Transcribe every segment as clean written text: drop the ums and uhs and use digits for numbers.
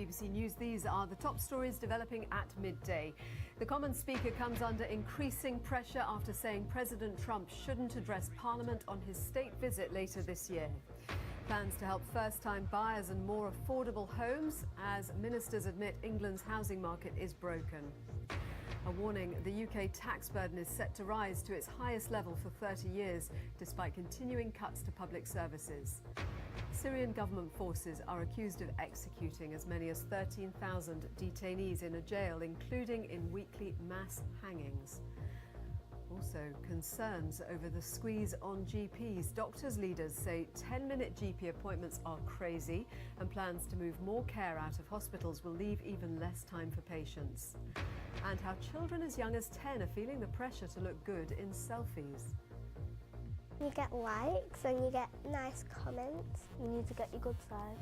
BBC News. These are the top stories developing at midday. The Commons Speaker comes under increasing pressure after saying President Trump shouldn't address Parliament on his state visit later this year. Plans to help first-time buyers and more affordable homes as ministers admit England's housing market is broken. A warning, the UK tax burden is set to rise to its highest level for 30 years, despite continuing cuts to public services. Syrian government forces are accused of executing as many as 13,000 detainees in a jail, including in weekly mass hangings. Also, concerns over the squeeze on GPs. Doctors' leaders say 10-minute GP appointments are crazy, and plans to move more care out of hospitals will leave even less time for patients. And how children as young as 10 are feeling the pressure to look good in selfies. You get likes and you get nice comments. You need to get your good side.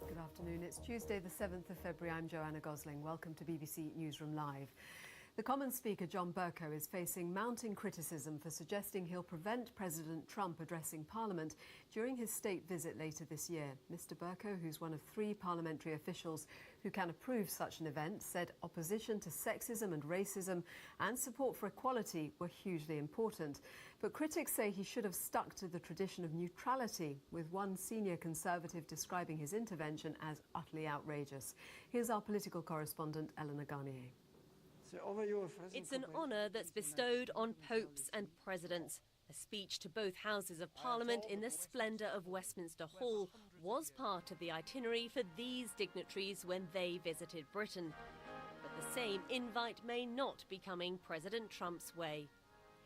Good afternoon. It's Tuesday, the 7th of February. I'm Joanna Gosling. Welcome to BBC Newsroom Live. The Commons Speaker, John Bercow, is facing mounting criticism for suggesting he'll prevent President Trump addressing Parliament during his state visit later this year. Mr. Bercow, who's one of 3 parliamentary officials who can approve such an event, said opposition to sexism and racism and support for equality were hugely important. But critics say he should have stuck to the tradition of neutrality, with one senior Conservative describing his intervention as utterly outrageous. Here's our political correspondent, Eleanor Garnier. It's an honour that's bestowed on popes and presidents. A speech to both houses of Parliament in the splendour of Westminster Hall was part of the itinerary for these dignitaries when they visited Britain. But the same invite may not be coming President Trump's way.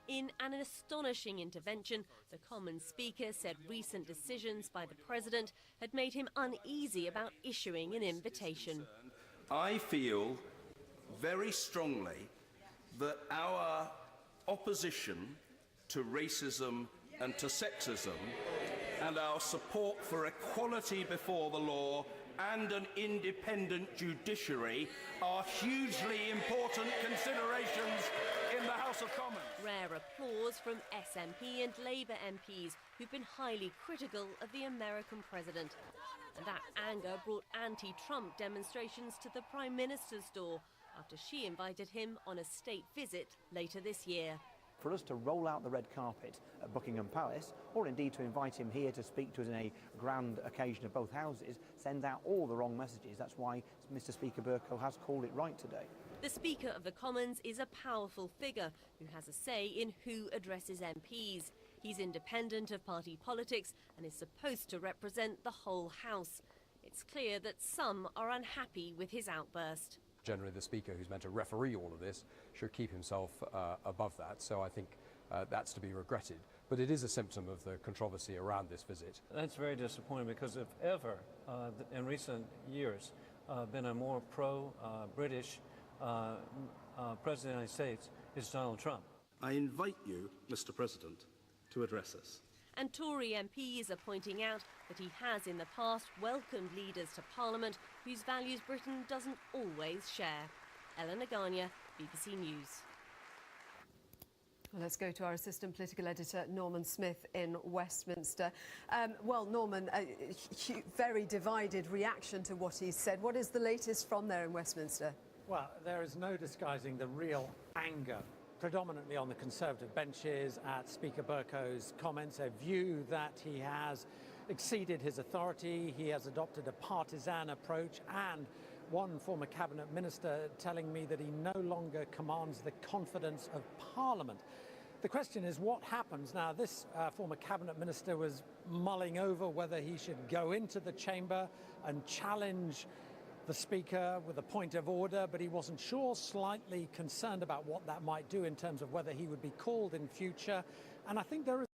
In an astonishing intervention, the Commons Speaker said recent decisions by the President had made him uneasy about issuing an invitation. I feel very strongly that our opposition to racism and to sexism and our support for equality before the law and an independent judiciary are hugely important considerations in the House of Commons. Rare applause from SNP and Labour MPs who've been highly critical of the American president. And that anger brought anti-Trump demonstrations to the Prime Minister's door after she invited him on a state visit later this year. For us to roll out the red carpet at Buckingham Palace, or indeed to invite him here to speak to us in a grand occasion of both houses, sends out all the wrong messages. That's why Mr. Speaker Bercow has called it right today. The Speaker of the Commons is a powerful figure who has a say in who addresses MPs. He's independent of party politics and is supposed to represent the whole House. It's clear that some are unhappy with his outburst. Generally, the Speaker, who's meant to referee all of this, should keep himself above that. So I think that's to be regretted. But it is a symptom of the controversy around this visit. That's very disappointing because if ever, in recent years, been a more pro-British President of the United States, it's Donald Trump. I invite you, Mr. President, to address us. And Tory MPs are pointing out that he has in the past welcomed leaders to Parliament whose values Britain doesn't always share. Eleanor Garnier, BBC News. Well, let's go to our assistant political editor, Norman Smith in Westminster. Well, Norman, a very divided reaction to what he said. What is the latest from there in Westminster? Well, there is no disguising the real anger, predominantly on the Conservative benches at Speaker Bercow's comments, a view that he has exceeded his authority, he has adopted a partisan approach, and one former cabinet minister telling me that he no longer commands the confidence of Parliament. The question is what happens now. This former cabinet minister was mulling over whether he should go into the chamber and challenge the Speaker with a point of order, but he wasn't sure, slightly concerned about what that might do in terms of whether he would be called in future. And I think there is